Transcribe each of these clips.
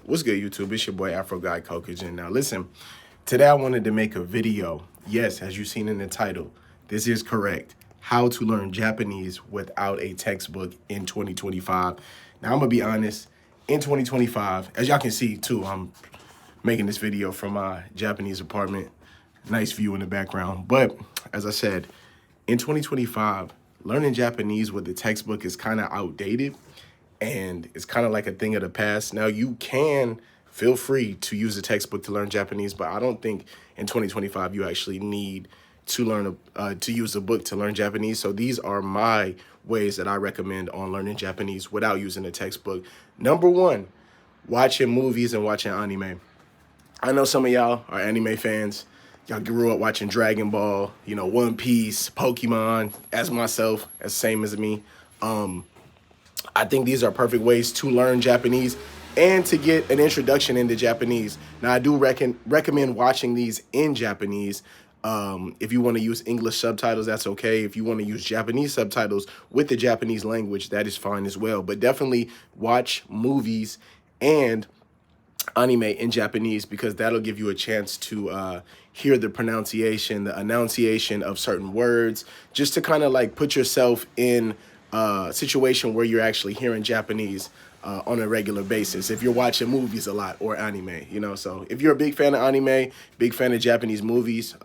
What's good, YouTube? It's your boy Afro Guy Kokage. And now listen, today I wanted to make a video. Yes, as you've seen in the title, this is correct. How to learn Japanese without a textbook in 2025. Now I'm gonna be honest, in 2025, as y'all can see too, I'm making this video from my Japanese apartment. Nice view in the background. But as I said, in 2025, learning Japanese with the textbook is kind of outdated and it's kind of like a thing of the past. Now you can feel free to use a textbook to learn Japanese, but I don't think in 2025 you actually need to learn to use a book to learn Japanese. So these are my ways that I recommend on learning Japanese without using a textbook. Number one, watching movies and watching anime. I know some of y'all are anime fans. Y'all grew up watching Dragon Ball, One Piece, Pokemon, as myself, as same as me. I think these are perfect ways to learn Japanese and to get an introduction into Japanese. Now, I do recommend watching these in Japanese. If you want to use English subtitles, that's okay. If you want to use Japanese subtitles with the Japanese language, that is fine as well. But definitely watch movies and anime in Japanese because that'll give you a chance to hear the pronunciation, the enunciation of certain words, just to kind of like put yourself in a situation where you're actually hearing Japanese on a regular basis if you're watching movies a lot or anime, So if you're a big fan of anime, big fan of Japanese movies,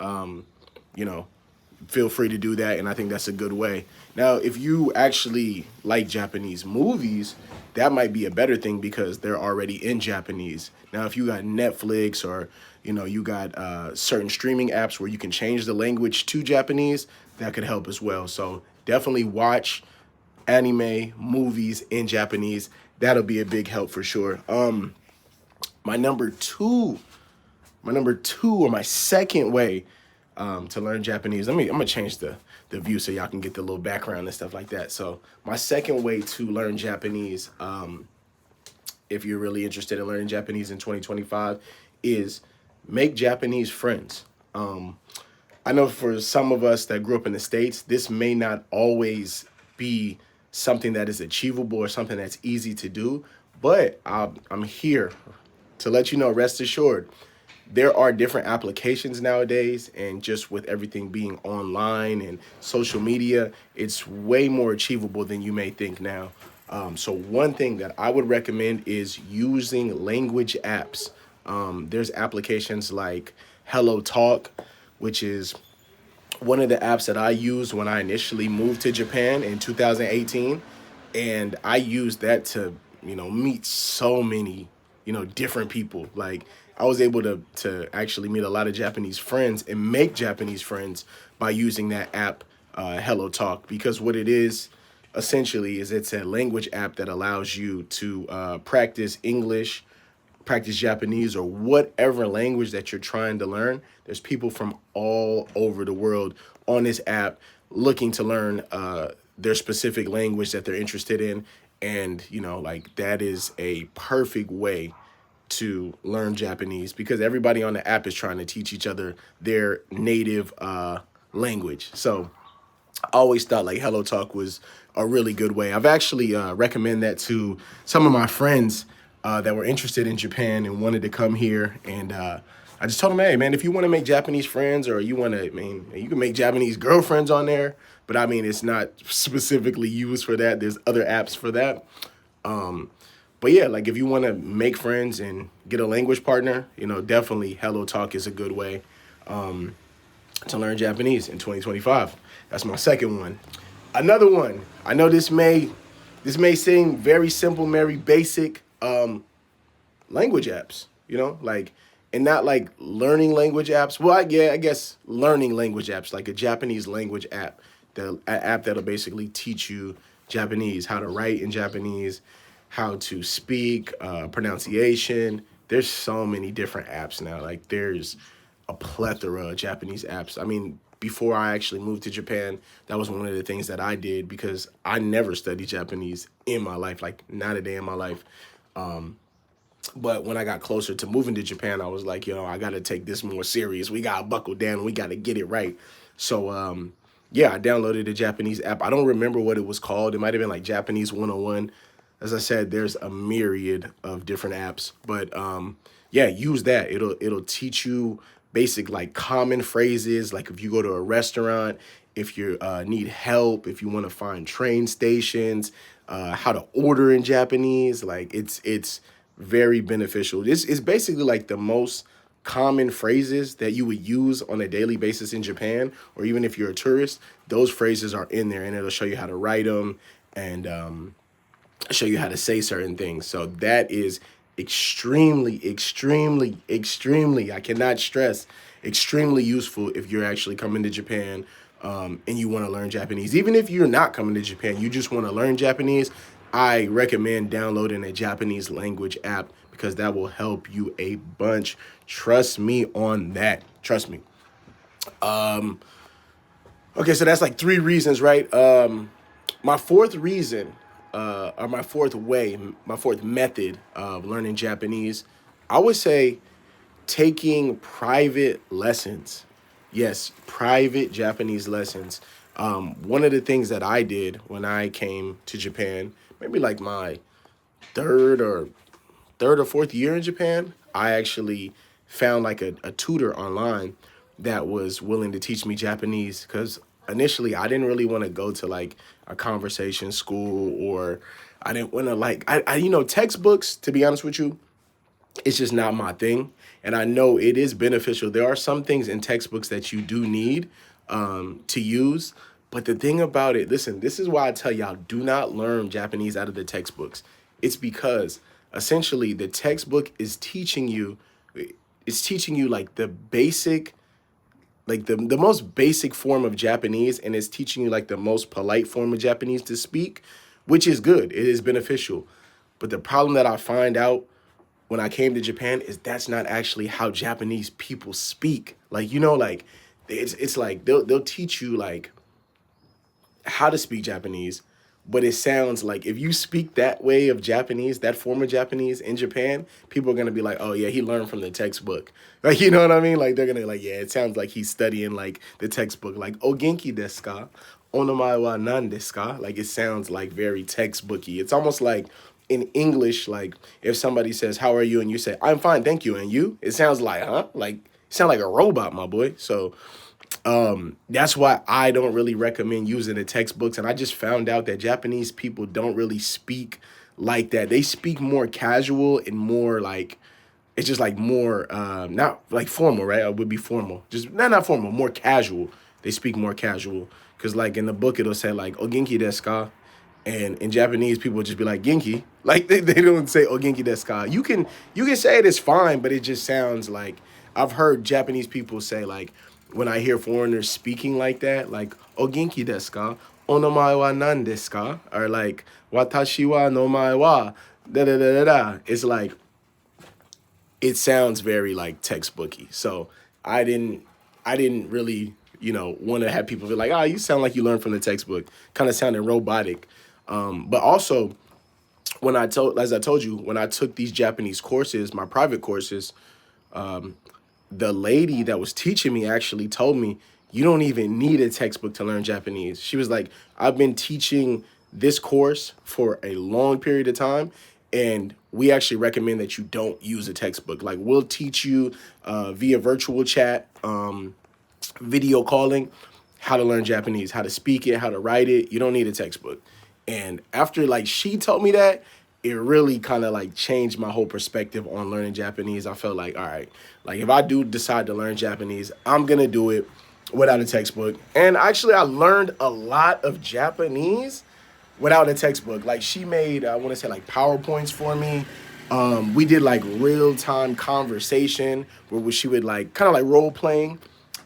feel free to do that, and I think that's a good way. Now, if you actually like Japanese movies, that might be a better thing because they're already in Japanese. Now, if you got Netflix or, you got certain streaming apps where you can change the language to Japanese, that could help as well. So definitely watch anime, movies in Japanese. That'll be a big help for sure. My number two or my second way to learn Japanese. I'm gonna change the view so y'all can get the little background and stuff like that. So my second way to learn Japanese, if you're really interested in learning Japanese in 2025, is make Japanese friends. I know for some of us that grew up in the States, this may not always be something that is achievable or something that's easy to do, but I'm here to let you know, rest assured, there are different applications nowadays, and just with everything being online and social media, it's way more achievable than you may think now. So one thing that I would recommend is using language apps. There's applications like Hello Talk, which is one of the apps that I used when I initially moved to Japan in 2018. And I used that to, meet so many, different people. Like, I was able to actually meet a lot of Japanese friends and make Japanese friends by using that app, Hello Talk, because what it is essentially is it's a language app that allows you to practice English, practice Japanese, or whatever language that you're trying to learn. There's people from all over the world on this app looking to learn their specific language that they're interested in. And, that is a perfect way to learn Japanese because everybody on the app is trying to teach each other their native language. So I always thought like Hello Talk was a really good way. I've actually recommend that to some of my friends that were interested in Japan and wanted to come here. And I just told them, hey, man, if you want to make Japanese friends or you want to, you can make Japanese girlfriends on there. But it's not specifically used for that. There's other apps for that. But yeah, like if you want to make friends and get a language partner, definitely Hello Talk is a good way to learn Japanese in 2025. That's my second one. Another one, I know this may seem very simple, very basic, language apps, and not like learning language apps. Well, I guess learning language apps, like a Japanese language app, an app that'll basically teach you Japanese, how to write in Japanese, how to speak, pronunciation. There's so many different apps now. Like there's a plethora of Japanese apps. Before I actually moved to Japan, that was one of the things that I did because I never studied Japanese in my life, like not a day in my life. But when I got closer to moving to Japan, I was like, I got to take this more serious. We got to buckle down. We got to get it right. So, I downloaded a Japanese app. I don't remember what it was called. It might have been like Japanese 101. as I said, there's a myriad of different apps, but yeah, use that. It'll teach you basic like common phrases. Like if you go to a restaurant, if you need help, if you want to find train stations, how to order in Japanese. Like it's very beneficial. This is basically like the most common phrases that you would use on a daily basis in Japan, or even if you're a tourist. Those phrases are in there, and it'll show you how to write them and show you how to say certain things. So that is extremely, I cannot stress, extremely useful if you're actually coming to Japan and you want to learn Japanese. Even if you're not coming to Japan, you just want to learn Japanese, I recommend downloading a Japanese language app because that will help you a bunch. Trust me on that. Trust me. Okay, so that's like three reasons, right? My fourth reason, or my fourth method of learning Japanese, I would say taking private lessons. Yes, private Japanese lessons. One of the things that I did when I came to Japan, maybe like my third or fourth year in Japan, I actually found like a tutor online that was willing to teach me Japanese because initially I didn't really want to go to like a conversation school, or I didn't want to like textbooks, to be honest with you, it's just not my thing. And I know it is beneficial. There are some things in textbooks that you do need to use. But the thing about it, listen, this is why I tell y'all, do not learn Japanese out of the textbooks. It's because essentially the textbook is teaching you, like the basic, like the most basic form of Japanese, and it's teaching you like the most polite form of Japanese to speak, which is good. It is beneficial. But the problem that I find out when I came to Japan is that's not actually how Japanese people speak. Like, like it's like they'll teach you like how to speak Japanese, but it sounds like if you speak that way of Japanese, that form of Japanese in Japan, people are gonna be like, oh yeah, he learned from the textbook. Like, you know what I mean? Like they're gonna like, yeah, it sounds like he's studying like the textbook, like o genki desu ka? Onomae wa nan desu ka? Like it sounds like very textbooky. It's almost like in English, like if somebody says, how are you? And you say, I'm fine, thank you. And you? It sounds like, huh? Like, you sound like a robot, my boy. So that's why I don't really recommend using the textbooks. And I just found out that Japanese people don't really speak like that. They speak more casual and more like, it's just like more, not like formal, right? It would be formal. Just not formal, more casual. They speak more casual. Because like in the book, it'll say like, o genki desu ka? And in Japanese, people would just be like genki. Like they don't say "o genki desu ka." You can say it is fine, but it just sounds like I've heard Japanese people say like when I hear foreigners speaking like that, like "o genki desu ka? Onomae wa nan desu ka?" Or like "watashi wa nomae wa da da da da da." It's like it sounds very like textbooky. So I didn't really want to have people be like, oh, you sound like you learned from the textbook. Kind of sounding robotic. But also, as I told you, when I took these Japanese courses, my private courses, the lady that was teaching me actually told me, you don't even need a textbook to learn Japanese. She was like, I've been teaching this course for a long period of time, and we actually recommend that you don't use a textbook. Like, we'll teach you via virtual chat, video calling, how to learn Japanese, how to speak it, how to write it. You don't need a textbook. And after like she told me that, it really kind of like changed my whole perspective on learning Japanese. I felt like, all right, like if I do decide to learn Japanese, I'm going to do it without a textbook. And actually, I learned a lot of Japanese without a textbook. Like she made, I want to say like PowerPoints for me. We did like real-time conversation where she would like kind of like role playing.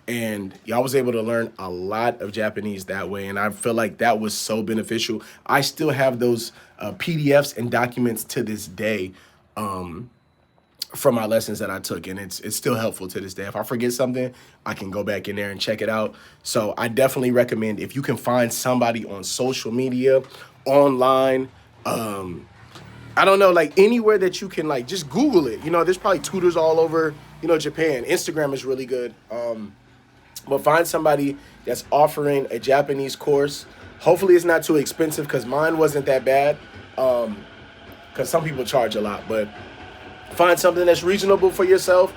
And I was able to learn a lot of Japanese that way. And I feel like that was so beneficial. I still have those PDFs and documents to this day from my lessons that I took. And it's still helpful to this day. If I forget something, I can go back in there and check it out. So I definitely recommend if you can find somebody on social media, online, I don't know, like anywhere that you can like just Google it. There's probably tutors all over, Japan. Instagram is really good. But find somebody that's offering a Japanese course. Hopefully it's not too expensive because mine wasn't that bad. because some people charge a lot, but find something that's reasonable for yourself,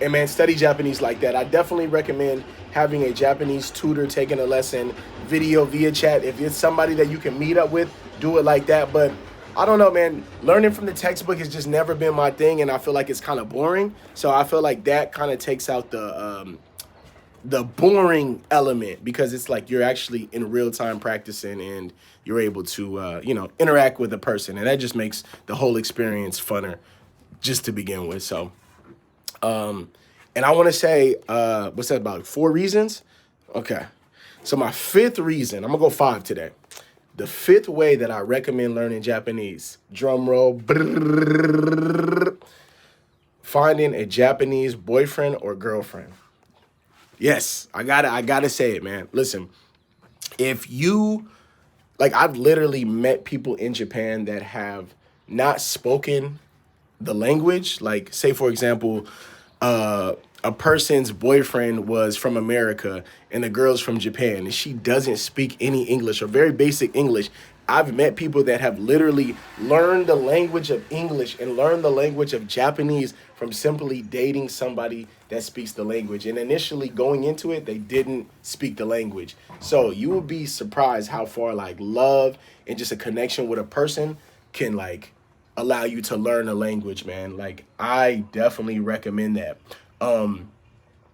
and man, study Japanese like that. I definitely recommend having a Japanese tutor taking a lesson, video via chat. If it's somebody that you can meet up with, do it like that. But I don't know, man. Learning from the textbook has just never been my thing, and I feel like it's kind of boring. So I feel like that kind of takes out the boring element, because it's like you're actually in real time practicing, and you're able to interact with a person, and that just makes the whole experience funner just to begin with. So and I want to say, what's that, about 4 reasons? Okay. So my 5th reason, I'm going to go 5 today. The 5th way that I recommend learning Japanese, drum roll, brrrr, finding a Japanese boyfriend or girlfriend. Yes, I gotta say it, man. Listen, if you, like, I've literally met people in Japan that have not spoken the language. Like, say, for example, a person's boyfriend was from America and the girl's from Japan, and she doesn't speak any English or very basic English. I've met people that have literally learned the language of English and learned the language of Japanese from simply dating somebody that speaks the language. And initially going into it, they didn't speak the language. So you will be surprised how far like love and just a connection with a person can like allow you to learn a language, man. Like, I definitely recommend that.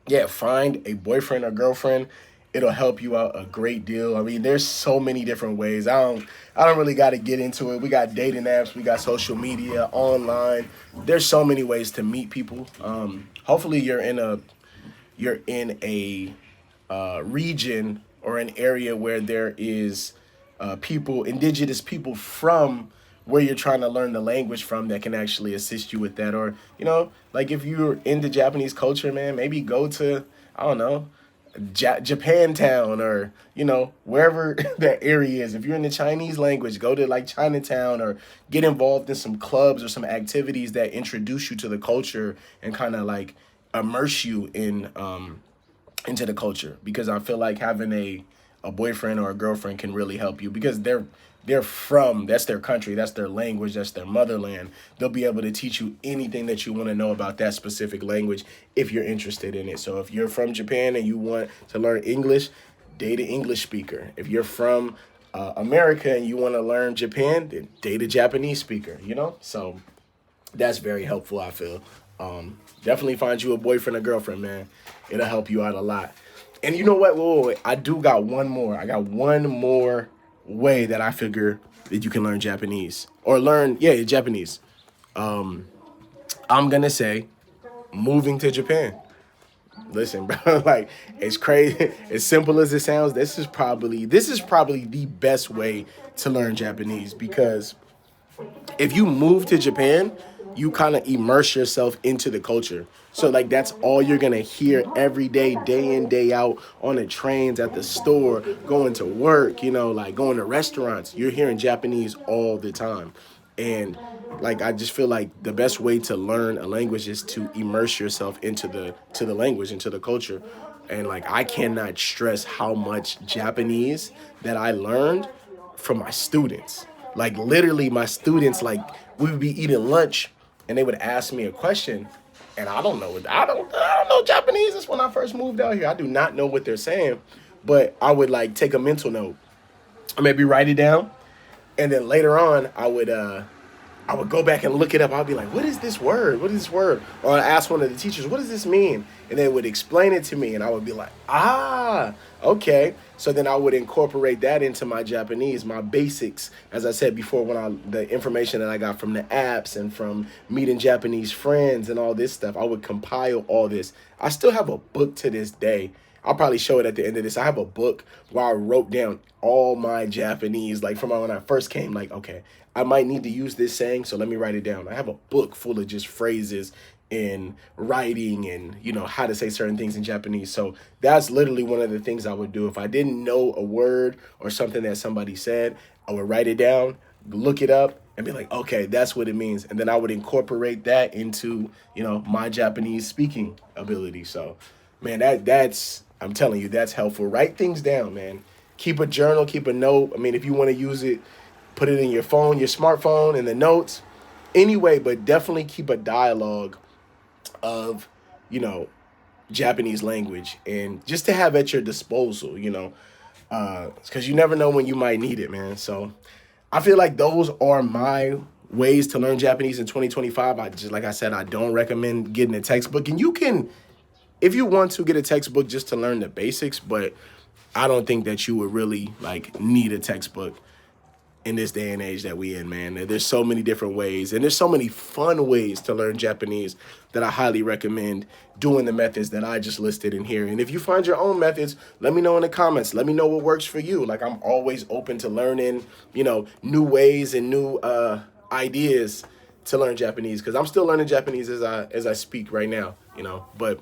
Yeah, find a boyfriend or girlfriend. It'll help you out a great deal. I mean, there's so many different ways. I don't really got to get into it. We got dating apps, we got social media, online. There's so many ways to meet people. Hopefully you're in a region or an area where there is indigenous people from where you're trying to learn the language from, that can actually assist you with that. Or, like, if you're into Japanese culture, man, maybe go to, I don't know, Japantown, or, wherever that area is. If you're in the Chinese language, go to like Chinatown, or get involved in some clubs or some activities that introduce you to the culture and kind of like immerse you into the culture. Because I feel like having a boyfriend or a girlfriend can really help you, because that's their country, that's their language, that's their motherland. They'll be able to teach you anything that you want to know about that specific language if you're interested in it. So if you're from Japan and you want to learn English, date an English speaker. If you're from America and you want to learn Japan, then date a Japanese speaker, So that's very helpful, I feel. Definitely find you a boyfriend or girlfriend, man. It'll help you out a lot. And you know what? Wait. I do got one more. I got one more way that I figure that you can learn Japanese, or learn Japanese. I'm gonna say moving to Japan. Listen, bro, like, it's crazy, as simple as it sounds. This is probably the best way to learn Japanese, because if you move to Japan, you kind of immerse yourself into the culture. So like, that's all you're gonna hear every day in, day out, on the trains, at the store, going to work, like going to restaurants. You're hearing Japanese all the time. And like, I just feel like the best way to learn a language is to immerse yourself into the language, into the culture. And like, I cannot stress how much Japanese that I learned from my students. Like, literally, my students, like, we would be eating lunch and they would ask me a question, and I don't know Japanese. That's when I first moved out here. I do not know what they're saying, but I would like take a mental note, or maybe write it down, and then later on I would go back and look it up. I'd be like, what is this word? What is this word? Or I'd ask one of the teachers, what does this mean? And they would explain it to me, and I would be like, okay. So then I would incorporate that into my Japanese, my basics. As I said before, the information that I got from the apps and from meeting Japanese friends and all this stuff, I would compile all this. I still have a book to this day. I'll probably show it at the end of this. I have a book where I wrote down all my Japanese, like from when I first came, like, okay, I might need to use this saying, so let me write it down. I have a book full of just phrases and writing and, how to say certain things in Japanese. So that's literally one of the things I would do. If I didn't know a word or something that somebody said, I would write it down, look it up, and be like, okay, that's what it means. And then I would incorporate that into, my Japanese speaking ability. So, man, that's, I'm telling you, that's helpful. Write things down, man. Keep a journal, keep a note. I mean, if you want to use it, put it in your phone, your smartphone, in the notes. anyway, but definitely keep a dialogue of, you know, Japanese language, and just to have at your disposal, because you never know when you might need it, man. So I feel like those are my ways to learn Japanese in 2025. I just, like I said, I don't recommend getting a textbook, and you can, if you want to, get a textbook just to learn the basics, but I don't think that you would really like need a textbook in this day and age that we in, man. There's so many different ways, and there's so many fun ways to learn Japanese that I highly recommend doing the methods that I just listed in here. And if you find your own methods, let me know in the comments. Let me know what works for you. Like, I'm always open to learning, new ways and new ideas to learn Japanese, because I'm still learning Japanese as I speak right now, But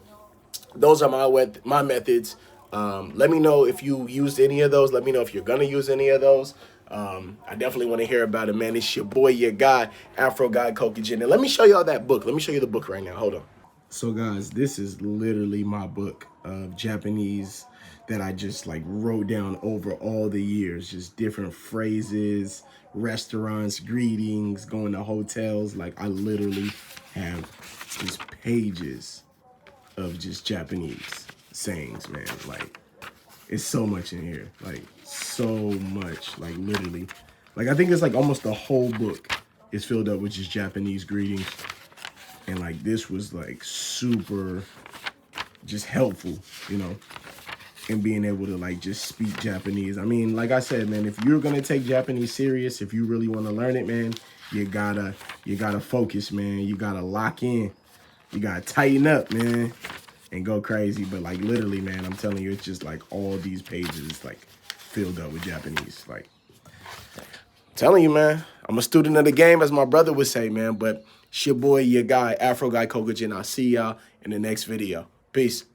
those are my methods. Let me know if you used any of those. Let me know if you're gonna use any of those. I definitely want to hear about it, man. It's your boy, your guy, Afro Guy Kokujin. And let me show y'all that book. Let me show you the book right now. Hold on. So guys, this is literally my book of Japanese that I just like wrote down over all the years. Just different phrases, restaurants, greetings, going to hotels. Like, I literally have just pages of just Japanese sayings, man. Like, it's so much in here, like so much, like literally. Like, I think it's like almost the whole book is filled up with just Japanese greetings. And like, this was like super just helpful, in being able to like just speak Japanese. I mean, like I said, man, if you're gonna take Japanese serious, if you really want to learn it, man, you gotta focus, man. You gotta lock in. You gotta tighten up, man, and go crazy. But like, literally, man, I'm telling you, it's just like all these pages like filled up with Japanese. Like, I'm telling you, man, I'm a student of the game, as my brother would say, man. But it's your boy, your guy, Afro Guy Kokujin. I'll see y'all in the next video. Peace.